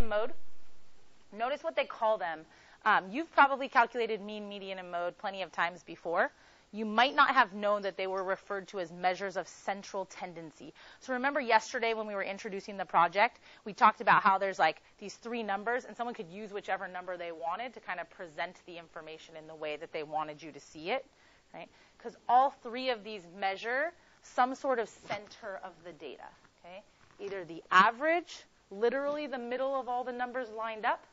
and mode. Notice what they call them. You've probably calculated mean, median, and mode plenty of times before. You might not have known that they were referred to as measures of central tendency. So remember yesterday when we were introducing the project, we talked about how there's like these three numbers, and someone could use whichever number they wanted to kind of present the information in the way that they wanted you to see it, right? Because all three of these measure some sort of center of the data, okay? Either the average, literally the middle of all the numbers lined up,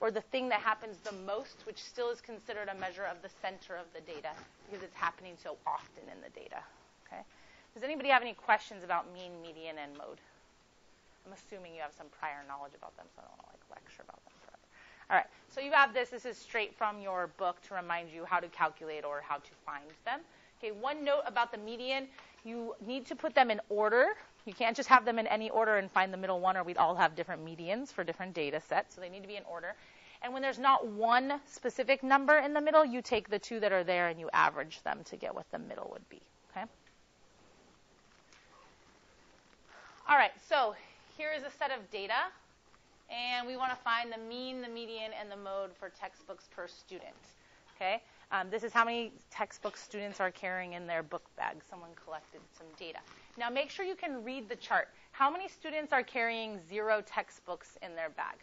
or the thing that happens the most, which still is considered a measure of the center of the data because it's happening so often in the data, okay? Does anybody have any questions about mean, median, and mode? I'm assuming you have some prior knowledge about them, so I don't want to lecture about them forever. All right, so you have this. This is straight from your book to remind you how to calculate or how to find them. Okay, one note about the median, you need to put them in order. You can't just have them in any order and find the middle one, or we'd all have different medians for different data sets, so they need to be in order. And when there's not one specific number in the middle, you take the two that are there and you average them to get what the middle would be, okay? All right, so here is a set of data, and we want to find the mean, the median, and the mode for textbooks per student, okay? This is how many textbook students are carrying in their book bag. Someone collected some data. Now make sure you can read the chart. How many students are carrying 0 textbooks in their bag?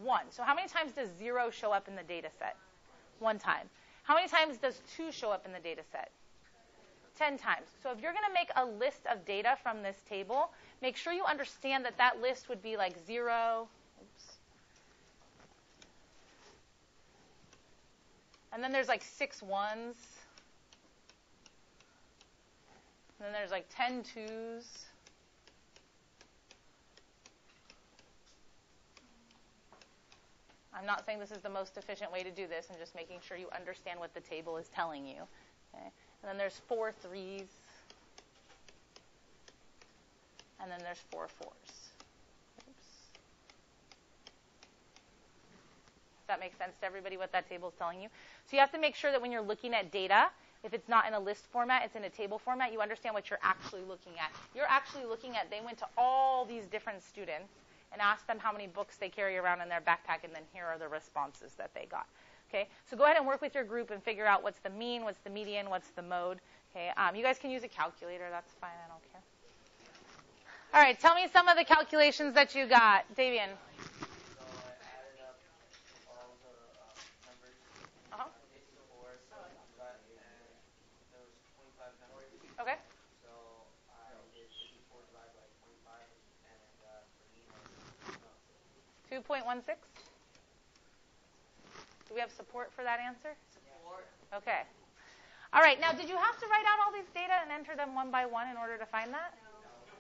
1. So how many times does 0 show up in the data set? 1 time. How many times does 2 show up in the data set? 10 times. So if you're going to make a list of data from this table, make sure you understand that that list would be like 0, and then there's like 6 ones. And then there's like 10 twos. I'm not saying this is the most efficient way to do this. I'm just making sure you understand what the table is telling you. Okay? And then there's 4 threes. And then there's 4 fours. Oops. Does that make sense to everybody what that table is telling you? So you have to make sure that when you're looking at data, if it's not in a list format, it's in a table format, you understand what you're actually looking at. You're actually looking at, they went to all these different students and asked them how many books they carry around in their backpack, and then here are the responses that they got. Okay, so go ahead and work with your group and figure out what's the mean, what's the median, what's the mode. Okay, you guys can use a calculator. That's fine. I don't care. All right, tell me some of the calculations that you got. Davian. Okay. So I did 54 divided by 25, and for me, 2.16. Do we have support for that answer? Support. Okay. All right. Now, did you have to write out all these data and enter them one by one in order to find that?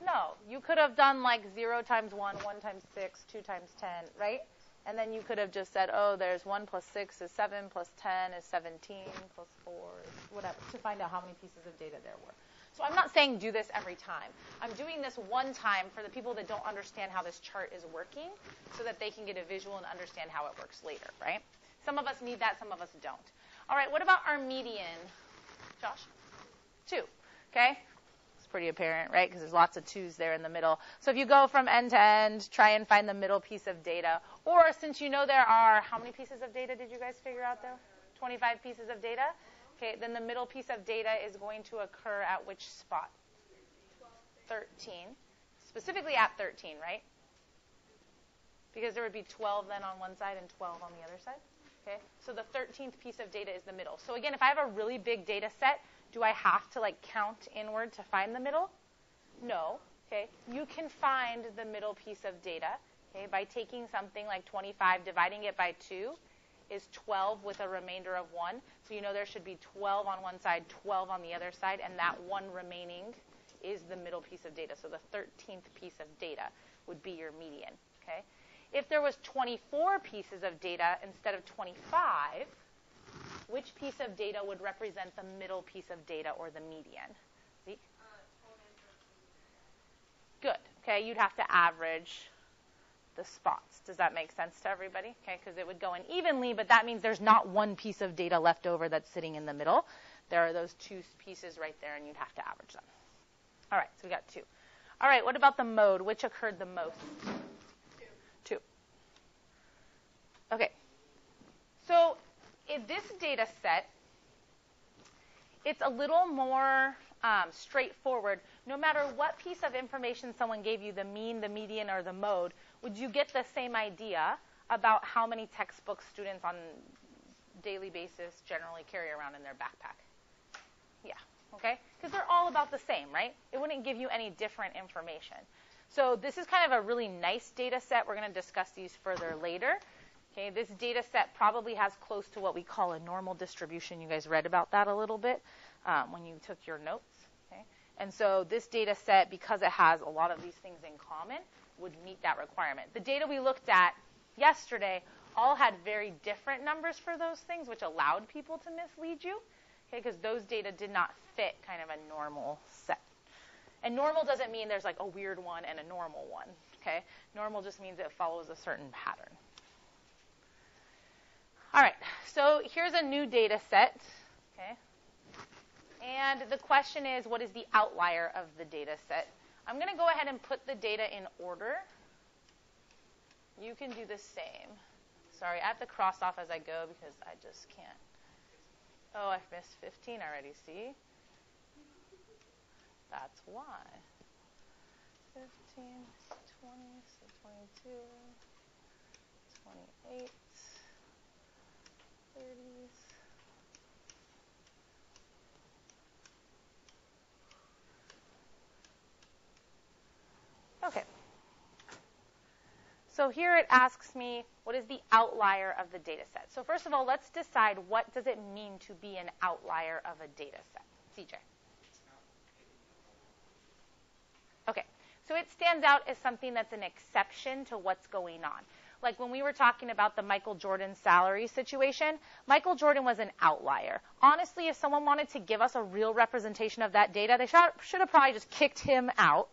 No. You could have done like 0 times 1, 1 times 6, 2 times 10, right? And then you could have just said, oh, there's 1 plus 6 is 7 plus 10 is 17 plus 4 is whatever, to find out how many pieces of data there were. So I'm not saying do this every time. I'm doing this one time for the people that don't understand how this chart is working so that they can get a visual and understand how it works later, right? Some of us need that, some of us don't. All right, what about our median? Josh? 2, okay? It's pretty apparent, right? Because there's lots of 2s there in the middle. So if you go from end to end, try and find the middle piece of data. Or since you know there are, how many pieces of data did you guys figure out there? 25 pieces of data? Okay, then the middle piece of data is going to occur at which spot? 13. Specifically at 13, right? Because there would be 12 then on one side and 12 on the other side. Okay, so the 13th piece of data is the middle. So again, if I have a really big data set, do I have to like count inward to find the middle? No. Okay, you can find the middle piece of data, okay, by taking something like 25, dividing it by 2 is 12 with a remainder of 1. So you know there should be 12 on one side, 12 on the other side, and that 1 remaining is the middle piece of data. So the 13th piece of data would be your median, okay? If there was 24 pieces of data instead of 25, which piece of data would represent the middle piece of data or the median? Zeke? Good. Okay, you'd have to average the spots. Does that make sense to everybody? Okay, because it would go in evenly, but that means there's not one piece of data left over that's sitting in the middle. There are those 2 pieces right there, and you'd have to average them. All right, so we got 2. All right, what about the mode? Which occurred the most? 2. Okay. So in this data set, it's a little more straightforward. No matter what piece of information someone gave you, the mean, the median, or the mode, would you get the same idea about how many textbooks students on a daily basis generally carry around in their backpack? Yeah, okay? Because they're all about the same, right? It wouldn't give you any different information. So this is kind of a really nice data set. We're going to discuss these further later. Okay, this data set probably has close to what we call a normal distribution. You guys read about that a little bit when you took your notes. Okay? And so this data set, because it has a lot of these things in common, would meet that requirement. The data we looked at yesterday all had very different numbers for those things, which allowed people to mislead you, okay, because those data did not fit kind of a normal set. And normal doesn't mean there's like a weird one and a normal one. Okay? Normal just means it follows a certain pattern. All right, so here's a new data set, okay? And the question is, what is the outlier of the data set? I'm going to go ahead and put the data in order. You can do the same. Sorry, I have to cross off as I go because I just can't. Oh, I've missed 15 already, see? That's why. 15, 20, 22, 28. 30s. Okay. So here it asks me, what is the outlier of the data set? So first of all, let's decide what does it mean to be an outlier of a data set. CJ. Okay. So it stands out as something that's an exception to what's going on. Like when we were talking about the Michael Jordan salary situation, Michael Jordan was an outlier. Honestly, if someone wanted to give us a real representation of that data, they should have probably just kicked him out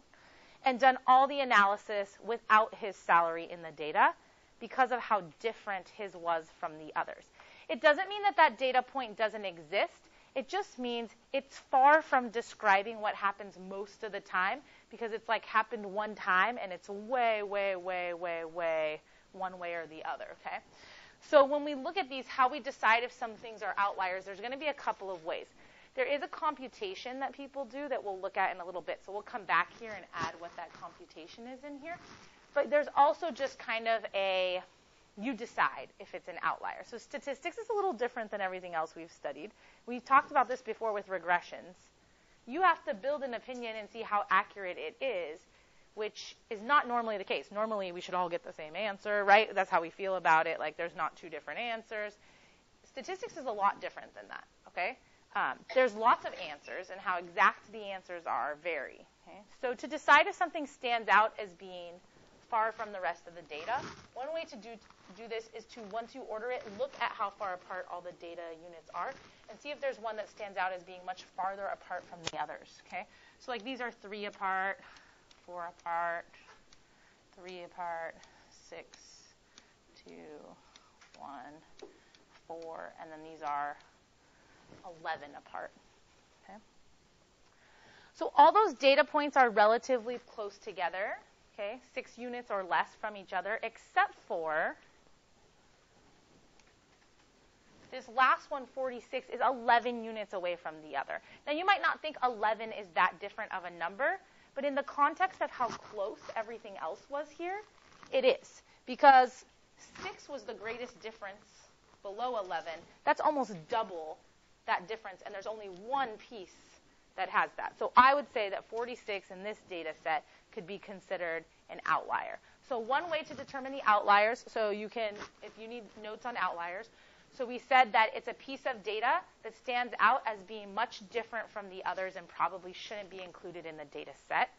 and done all the analysis without his salary in the data because of how different his was from the others. It doesn't mean that that data point doesn't exist. It just means it's far from describing what happens most of the time because it's like happened one time and it's way, way, way, way, way one way or the other, okay? So when we look at these, how we decide if some things are outliers, there's going to be a couple of ways. There is a computation that people do that we'll look at in a little bit. So we'll come back here and add what that computation is in here. But there's also just kind of you decide if it's an outlier. So statistics is a little different than everything else we've studied. We've talked about this before with regressions. You have to build an opinion and see how accurate it is, which is not normally the case. Normally, we should all get the same answer, right? That's how we feel about it. Like, there's not two different answers. Statistics is a lot different than that, okay? There's lots of answers, and how exact the answers are vary, okay? So to decide if something stands out as being far from the rest of the data, one way to do this is to, once you order it, look at how far apart all the data units are and see if there's one that stands out as being much farther apart from the others, okay? So, like, these are 3 apart, 4 apart, 3 apart, 6, 2, 1, 4, and then these are 11 apart. Okay? So all those data points are relatively close together, okay, 6 units or less from each other, except for this last one, 46, is 11 units away from the other. Now, you might not think 11 is that different of a number, but in the context of how close everything else was here, it is. Because 6 was the greatest difference below 11. That's almost double that difference, and there's only one piece that has that. So I would say that 46 in this data set could be considered an outlier. So one way to determine the outliers, so you can, if you need notes on outliers, so we said that it's a piece of data that stands out as being much different from the others and probably shouldn't be included in the data set.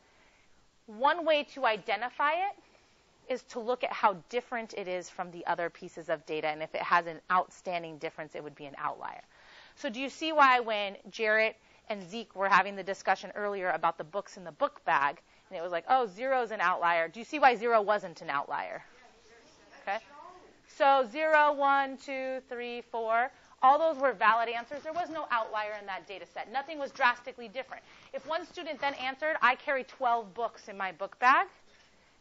One way to identify it is to look at how different it is from the other pieces of data, and if it has an outstanding difference, it would be an outlier. So do you see why when Jarrett and Zeke were having the discussion earlier about the books in the book bag, and it was like, oh, 0 is an outlier. Do you see why 0 wasn't an outlier? Okay. So 0, 1, 2, 3, 4, all those were valid answers. There was no outlier in that data set. Nothing was drastically different. If one student then answered, I carry 12 books in my book bag,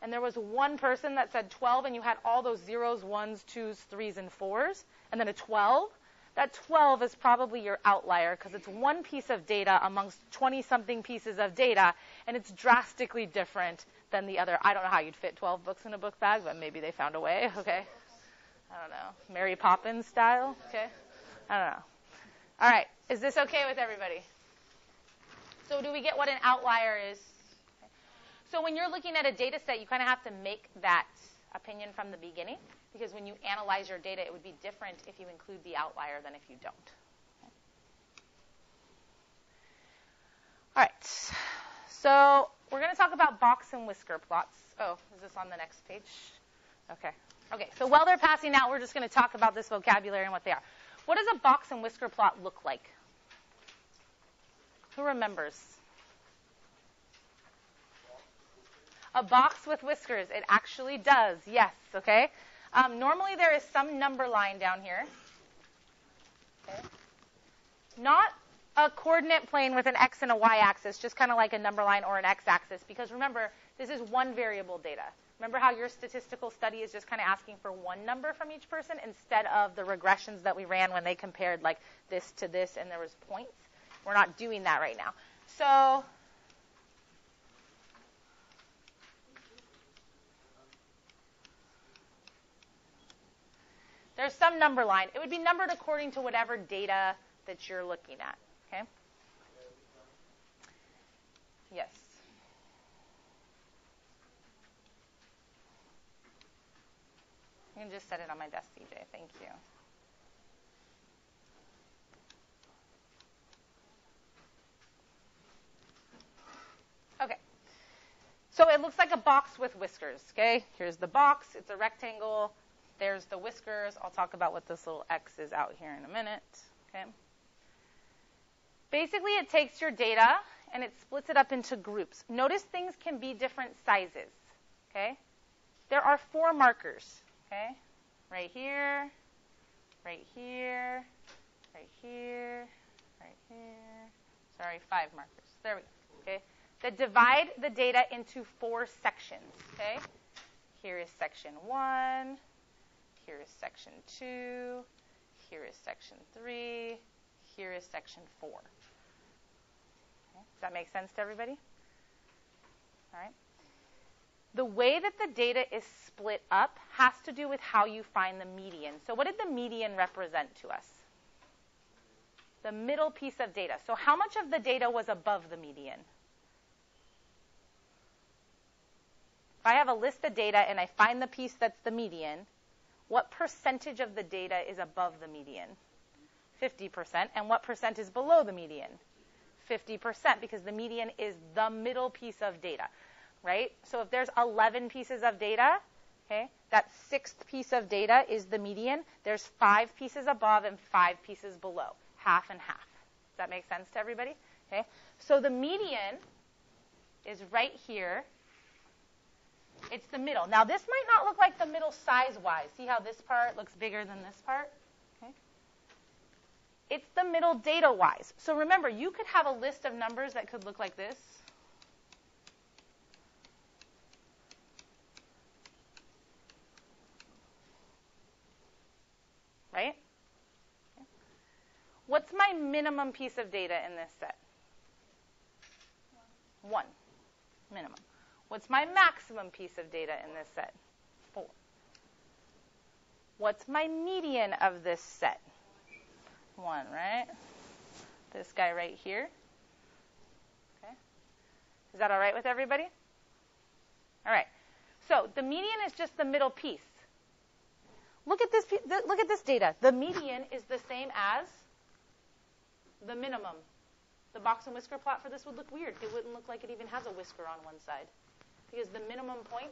and there was one person that said 12, and you had all those zeros, ones, twos, threes, and fours, and then a 12, that 12 is probably your outlier because it's one piece of data amongst 20-something pieces of data, and it's drastically different than the other. I don't know how you'd fit 12 books in a book bag, but maybe they found a way, okay? I don't know. Mary Poppins style, okay? I don't know. All right. Is this okay with everybody? So do we get what an outlier is? Okay. So when you're looking at a data set, you kind of have to make that opinion from the beginning, because when you analyze your data, it would be different if you include the outlier than if you don't. Okay. All right. So we're going to talk about box and whisker plots. Oh, is this on the next page? Okay. Okay, so while they're passing out, we're just going to talk about this vocabulary and what they are. What does a box and whisker plot look like? Who remembers? A box with whiskers. It actually does, yes, okay? Normally there is some number line down here. Okay. Not a coordinate plane with an x and a y axis, just kind of like a number line or an x axis, because remember, this is one variable data. Remember how your statistical study is just kind of asking for one number from each person instead of the regressions that we ran when they compared like this to this and there was points? We're not doing that right now. So there's some number line. It would be numbered according to whatever data that you're looking at, okay? Yes. You can just set it on my desk, DJ. Thank you. Okay. So it looks like a box with whiskers, okay? Here's the box. It's a rectangle. There's the whiskers. I'll talk about what this little X is out here in a minute, okay? Basically, it takes your data and it splits it up into groups. Notice things can be different sizes, okay? There are 4 markers. Okay, right here, right here, right here, right here. Sorry, 5 markers. There we go. Okay, that divide the data into 4 sections. Okay, here is section 1. Here is section 2. Here is section 3. Here is section 4. Okay. Does that make sense to everybody? All right. The way that the data is split up has to do with how you find the median. So what did the median represent to us? The middle piece of data. So how much of the data was above the median? If I have a list of data and I find the piece that's the median, what percentage of the data is above the median? 50%. And what percent is below the median? 50%, because the median is the middle piece of data. Right? So if there's 11 pieces of data, okay, that 6th piece of data is the median. There's 5 pieces above and 5 pieces below, half and half. Does that make sense to everybody? Okay. So the median is right here. It's the middle. Now this might not look like the middle size-wise. See how this part looks bigger than this part? Okay. It's the middle data-wise. So remember, you could have a list of numbers that could look like this. Right? Okay. What's my minimum piece of data in this set? 1. Minimum. What's my maximum piece of data in this set? 4. What's my median of this set? 1, right? This guy right here. Okay. Is that all right with everybody? All right. So the median is just the middle piece. Look at this data. The median is the same as the minimum. The box and whisker plot for this would look weird. It wouldn't look like it even has a whisker on one side. Because the minimum point,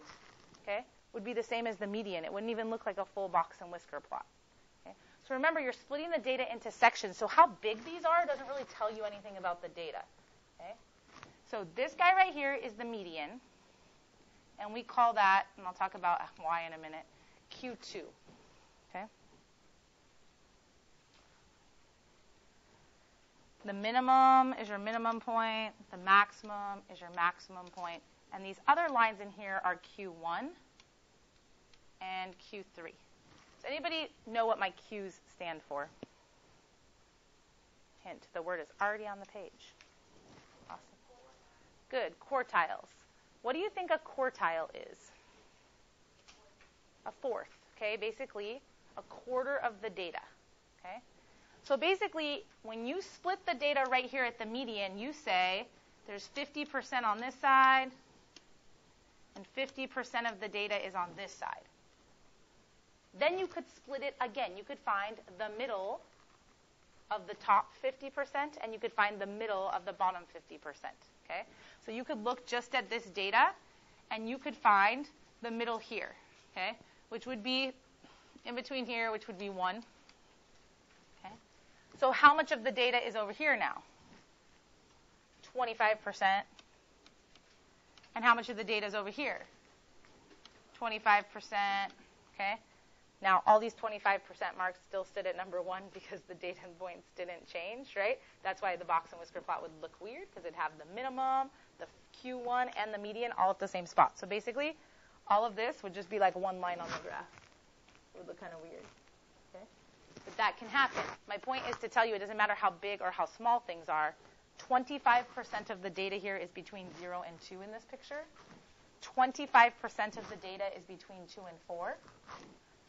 okay, would be the same as the median. It wouldn't even look like a full box and whisker plot. Okay? So remember, you're splitting the data into sections. So how big these are doesn't really tell you anything about the data. Okay? So this guy right here is the median. And we call that, and I'll talk about why in a minute, Q2. Okay? The minimum is your minimum point. The maximum is your maximum point. And these other lines in here are Q1 and Q3. Does anybody know what my Qs stand for? Hint, the word is already on the page. Awesome. Good, quartiles. What do you think a quartile is? A fourth, okay? Basically, a quarter of the data, okay? So basically, when you split the data right here at the median, you say there's 50% on this side, and 50% of the data is on this side. Then you could split it again. You could find the middle of the top 50%, and you could find the middle of the bottom 50%, okay? So you could look just at this data, and you could find the middle here, okay, which would be in between here, which would be 1. Okay? So how much of the data is over here now? 25%. And how much of the data is over here? 25%. Okay? Now, all these 25% marks still sit at number 1 because the data points didn't change, right? That's why the box and whisker plot would look weird, because it'd have the minimum, the Q1, and the median all at the same spot. So basically, all of this would just be like one line on the graph. It would look kind of weird. Okay? But that can happen. My point is to tell you it doesn't matter how big or how small things are. 25% of the data here is between 0 and 2 in this picture. 25% of the data is between 2 and 4.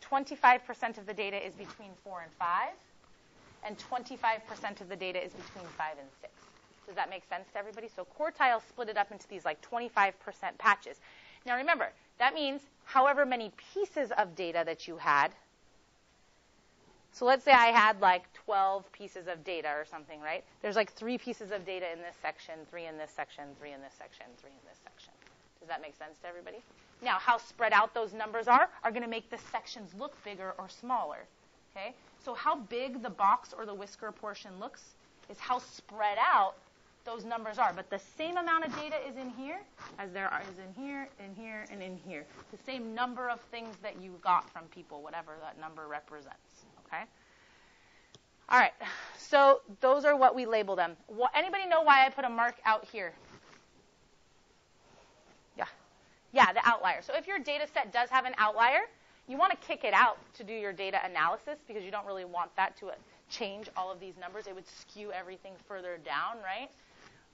25% of the data is between 4 and 5. And 25% of the data is between 5 and 6. Does that make sense to everybody? So quartiles split it up into these like 25% patches. Now remember, that means however many pieces of data that you had. So let's say I had like 12 pieces of data or something, right? There's like 3 pieces of data in this section, 3 in this section, 3 in this section, 3 in this section. Does that make sense to everybody? Now, how spread out those numbers are going to make the sections look bigger or smaller. Okay? So how big the box or the whisker portion looks is how spread out those numbers are. But the same amount of data is in here as there is in here, in here, and in here. The same number of things that you got from people, whatever that number represents. Okay? All right. So those are what we label them. Anybody know why I put a mark out here? Yeah, the outlier. So if your data set does have an outlier, you want to kick it out to do your data analysis because you don't really want that to change all of these numbers. It would skew everything further down, right?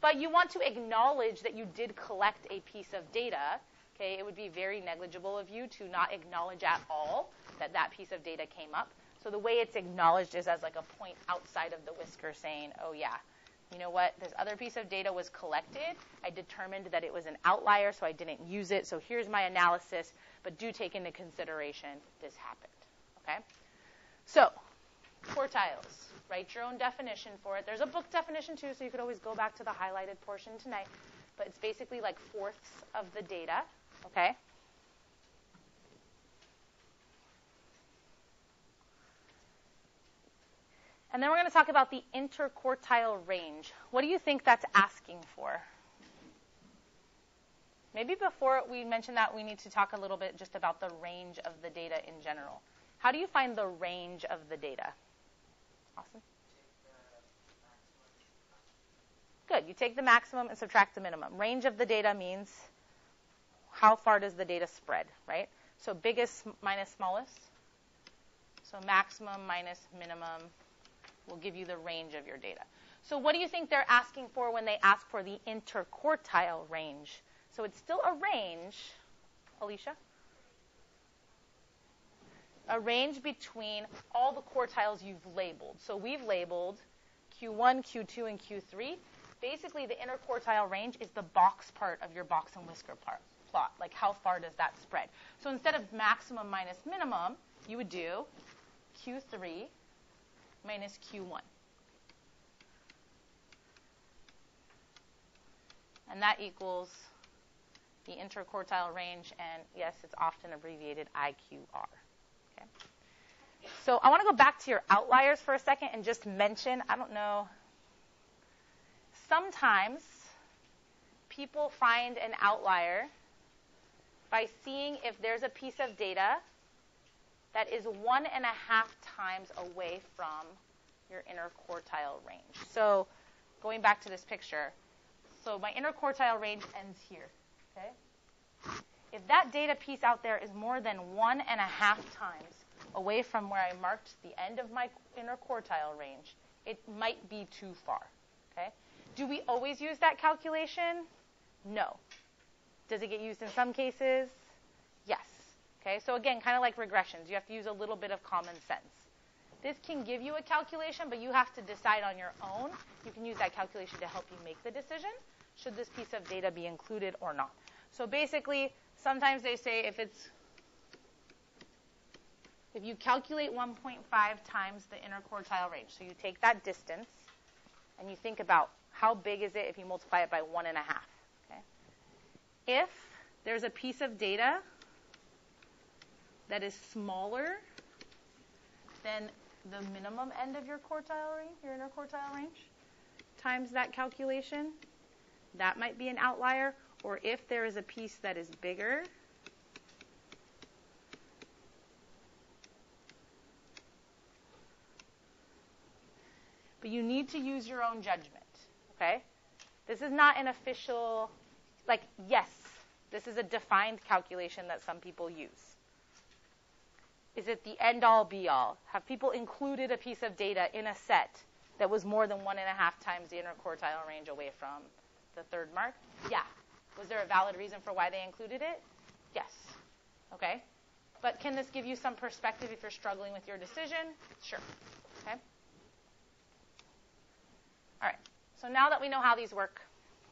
But you want to acknowledge that you did collect a piece of data. Okay, it would be very negligible of you to not acknowledge at all that that piece of data came up. So the way it's acknowledged is as like a point outside of the whisker saying, oh, yeah, you know what, this other piece of data was collected. I determined that it was an outlier, so I didn't use it. So here's my analysis, but do take into consideration this happened. Okay? So quartiles, write your own definition for it. There's a book definition, too, so you could always go back to the highlighted portion tonight. But it's basically like fourths of the data. Okay? And then we're going to talk about the interquartile range. What do you think that's asking for? Maybe before we mention that, we need to talk a little bit just about the range of the data in general. How do you find the range of the data? Awesome. Good. You take the maximum and subtract the minimum. Range of the data means how far does the data spread, right? So biggest minus smallest. So maximum minus minimum will give you the range of your data. So what do you think they're asking for when they ask for the interquartile range? So it's still a range, Alicia? A range between all the quartiles you've labeled. So we've labeled Q1, Q2, and Q3. Basically, the interquartile range is the box part of your box and whisker plot. Like how far does that spread? So instead of maximum minus minimum, you would do Q3 minus Q1. And that equals the interquartile range, and yes, it's often abbreviated IQR. Okay. So I want to go back to your outliers for a second and just mention, I don't know, sometimes people find an outlier by seeing if there's a piece of data that is 1.5 times away from your interquartile range. So going back to this picture, so my interquartile range ends here. Okay? If that data piece out there is more than 1.5 times away from where I marked the end of my inner quartile range, it might be too far. Okay? Do we always use that calculation? No. Does it get used in some cases? Yes. Okay? So again, kind of like regressions, you have to use a little bit of common sense. This can give you a calculation, but you have to decide on your own. You can use that calculation to help you make the decision. Should this piece of data be included or not? So basically, sometimes they say if you calculate 1.5 times the inner quartile range, so you take that distance and you think about how big is it if you multiply it by 1.5. Okay? If there's a piece of data that is smaller than the minimum end of your quartile range, your inner quartile range, times that calculation, that might be an outlier. Or if there is a piece that is bigger, but you need to use your own judgment, okay? This is not an official, yes, this is a defined calculation that some people use. Is it the end-all, be-all? Have people included a piece of data in a set that was more than 1.5 times the inner quartile range away from the third mark? Yeah. Was there a valid reason for why they included it? Yes. Okay? But can this give you some perspective if you're struggling with your decision? Sure. Okay? All right. So now that we know how these work,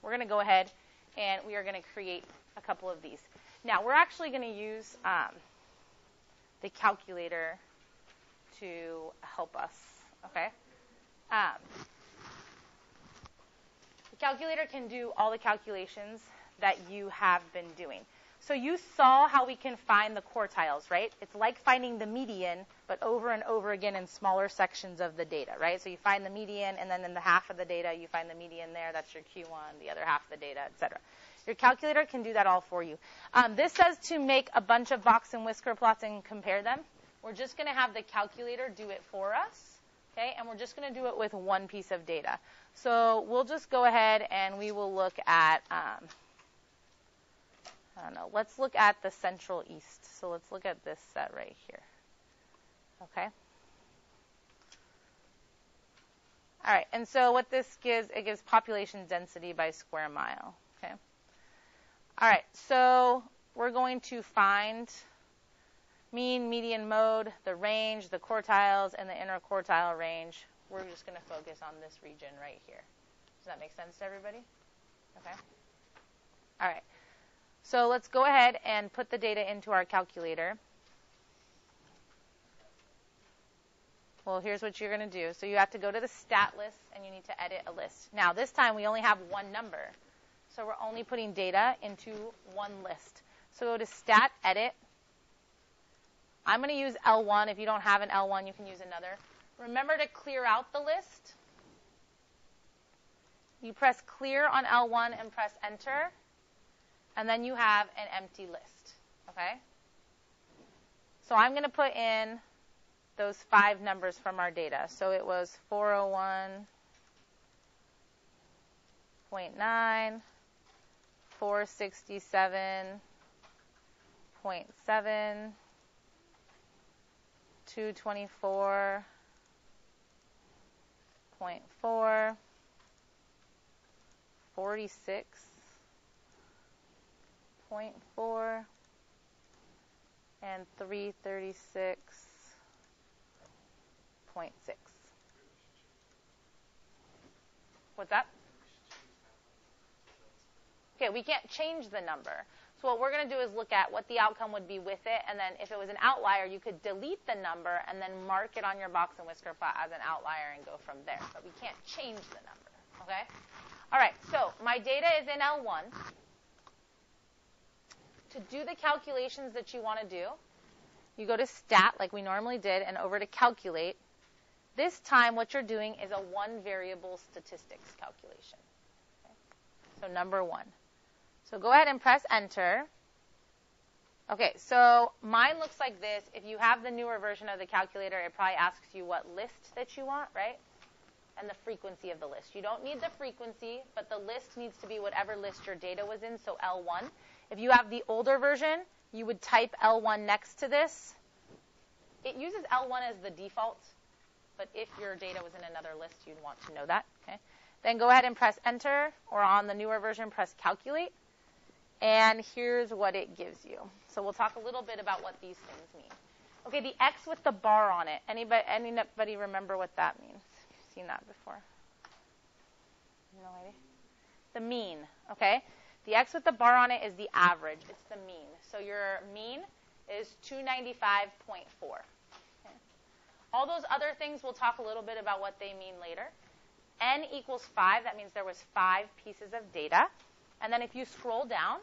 we're going to go ahead and we are going to create a couple of these. Now, we're actually going to use the calculator to help us. Okay? The calculator can do all the calculations that you have been doing. So you saw how we can find the quartiles, right? It's like finding the median, but over and over again in smaller sections of the data, right? So you find the median, and then in the half of the data, you find the median there. That's your Q1, the other half of the data, et cetera. Your calculator can do that all for you. This says to make a bunch of box and whisker plots and compare them. We're just going to have the calculator do it for us, okay? And we're just going to do it with one piece of data. So we'll just go ahead and we will look at, let's look at the Central East. So let's look at this set right here, okay? All right, and so what this gives, it gives population density by square mile, okay? All right, so we're going to find mean, median, mode, the range, the quartiles, and the inner quartile range. We're just going to focus on this region right here. Does that make sense to everybody? Okay. All right. So let's go ahead and put the data into our calculator. Well, here's what you're going to do. So you have to go to the stat list, and you need to edit a list. Now, this time we only have one number. So we're only putting data into one list. So go to stat, edit. I'm going to use L1. If you don't have an L1, you can use another. Remember to clear out the list. You press clear on L1 and press enter. And then you have an empty list. Okay? So I'm going to put in those 5 numbers from our data. So it was 401.9, 467.7, 224.4, 46.4, and 336.6. What's that? Okay, we can't change the number. So what we're going to do is look at what the outcome would be with it, and then if it was an outlier, you could delete the number and then mark it on your box and whisker plot as an outlier and go from there. But we can't change the number, okay? All right, so my data is in L1. To do the calculations that you want to do, you go to Stat, like we normally did, and over to Calculate. This time, what you're doing is a one-variable statistics calculation. Okay? So number 1. So go ahead and press Enter. Okay, so mine looks like this. If you have the newer version of the calculator, it probably asks you what list that you want, right? And the frequency of the list. You don't need the frequency, but the list needs to be whatever list your data was in, so L1. If you have the older version, you would type L1 next to this. It uses L1 as the default, but if your data was in another list, you'd want to know that. Okay. Then go ahead and press enter, or on the newer version, press calculate. And here's what it gives you. So we'll talk a little bit about what these things mean. Okay, the X with the bar on it. Anybody remember what that means? You've seen that before. No idea? The mean, okay? The X with the bar on it is the average. It's the mean. So your mean is 295.4. Okay. All those other things, we'll talk a little bit about what they mean later. N equals 5. That means there was 5 pieces of data. And then if you scroll down,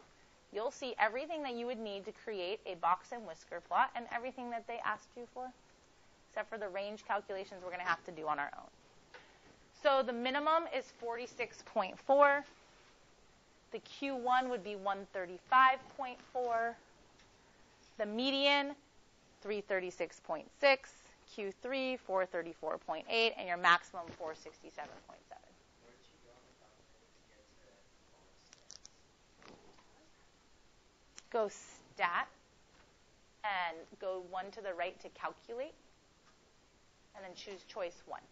you'll see everything that you would need to create a box and whisker plot and everything that they asked you for, except for the range calculations we're going to have to do on our own. So the minimum is 46.4. The Q1 would be 135.4. The median, 336.6. Q3, 434.8. And your maximum, 467.7. Go stat and go 1 to the right to calculate, and then choose choice 1.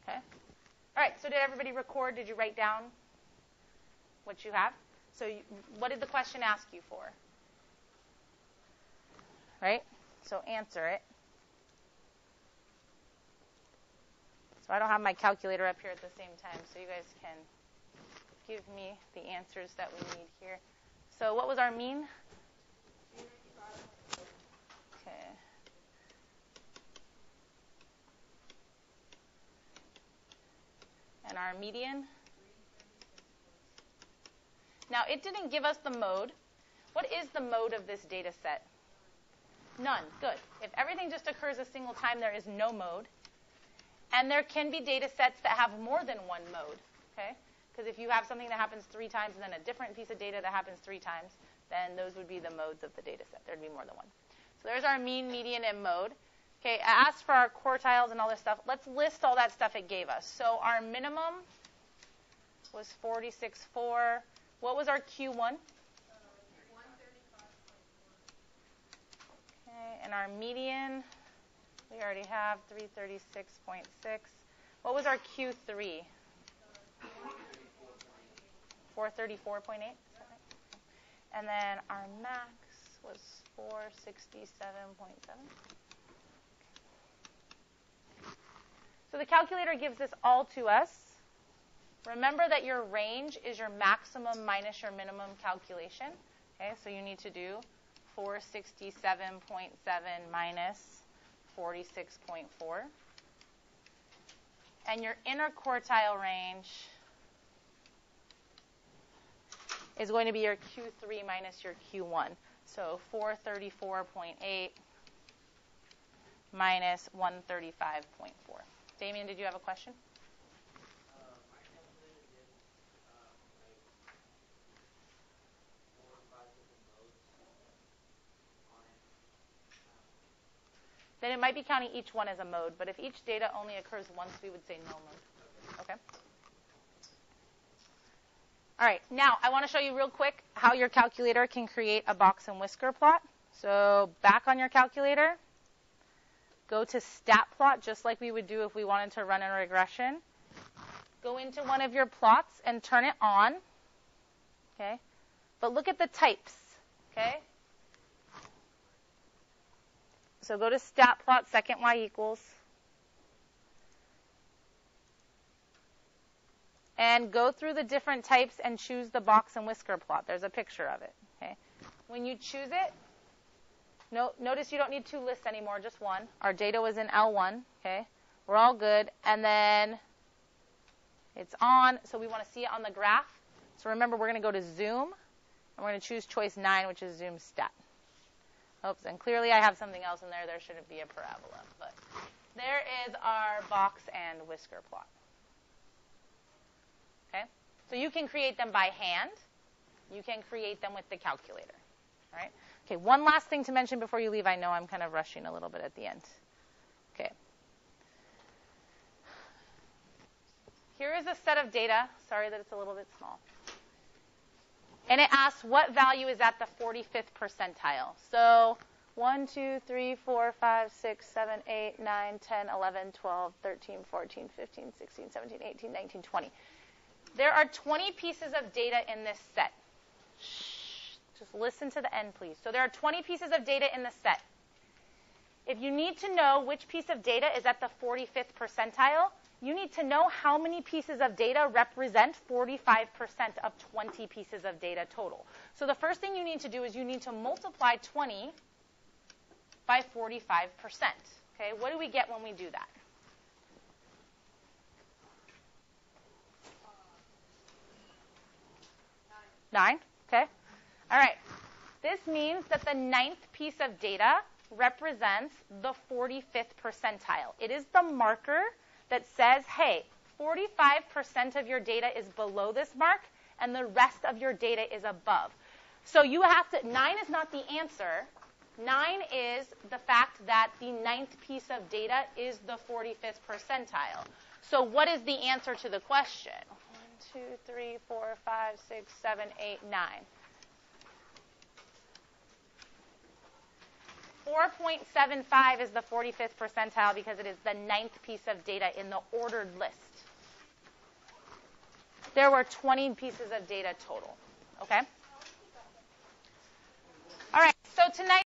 Okay? All right, so did everybody record? Did you write down what you have? So what did the question ask you for? Right? So answer it. So I don't have my calculator up here at the same time, so you guys can give me the answers that we need here. So what was our mean? Okay. And our median? Now, it didn't give us the mode. What is the mode of this data set? None. Good. If everything just occurs a single time, there is no mode. And there can be data sets that have more than one mode. Okay? Because if you have something that happens 3 times and then a different piece of data that happens 3 times, then those would be the modes of the data set. There'd be more than one. So there's our mean, median, and mode. Okay, I asked for our quartiles and all this stuff. Let's list all that stuff it gave us. So our minimum was 46.4. What was our Q1? 135.4. Okay, and our median, we already have 336.6. What was our Q3? 434.8. And then our max was 467.7. So the calculator gives this all to us. Remember that your range is your maximum minus your minimum calculation. Okay, so you need to do 467.7 minus 46.4. And your inner quartile range is going to be your Q3 minus your Q1. So 434.8 minus 135.4. Damien, did you have a question? My calculator did like 4 or 5 different modes on it. Then it might be counting each one as a mode, but if each data only occurs once, we would say no mode. Okay? All right, now I want to show you real quick how your calculator can create a box and whisker plot. So back on your calculator, go to stat plot, just like we would do if we wanted to run a regression. Go into one of your plots and turn it on. Okay? But look at the types. Okay? So go to stat plot, second y equals. And go through the different types and choose the box and whisker plot. There's a picture of it. Okay? When you choose it, notice you don't need 2 lists anymore, just one. Our data was in L1. Okay? We're all good. And then it's on, so we want to see it on the graph. So remember, we're going to go to zoom, and we're going to choose choice 9, which is zoom stat. Oops, and clearly I have something else in there. There shouldn't be a parabola. But there is our box and whisker plot. Okay? So you can create them by hand. You can create them with the calculator. All right? Okay, one last thing to mention before you leave. I know I'm kind of rushing a little bit at the end. Okay. Here is a set of data. Sorry that it's a little bit small. And it asks what value is at the 45th percentile. So 1, 2, 3, 4, 5, 6, 7, 8, 9, 10, 11, 12, 13, 14, 15, 16, 17, 18, 19, 20. There are 20 pieces of data in this set. Shh. Just listen to the end, please. So there are 20 pieces of data in the set. If you need to know which piece of data is at the 45th percentile, you need to know how many pieces of data represent 45% of 20 pieces of data total. So the first thing you need to do is you need to multiply 20 by 45%. Okay, what do we get when we do that? 9. Okay. All right. This means that the 9th piece of data represents the 45th percentile. It is the marker that says, hey, 45% of your data is below this mark, and the rest of your data is above. So you have to, 9 is not the answer. 9 is the fact that the 9th piece of data is the 45th percentile. So what is the answer to the question? 1, 2, 3, 4, 5, 6, 7, 8, 9. 4.75 is the 45th percentile because it is the 9th piece of data in the ordered list. There were 20 pieces of data total. Okay? All right, so tonight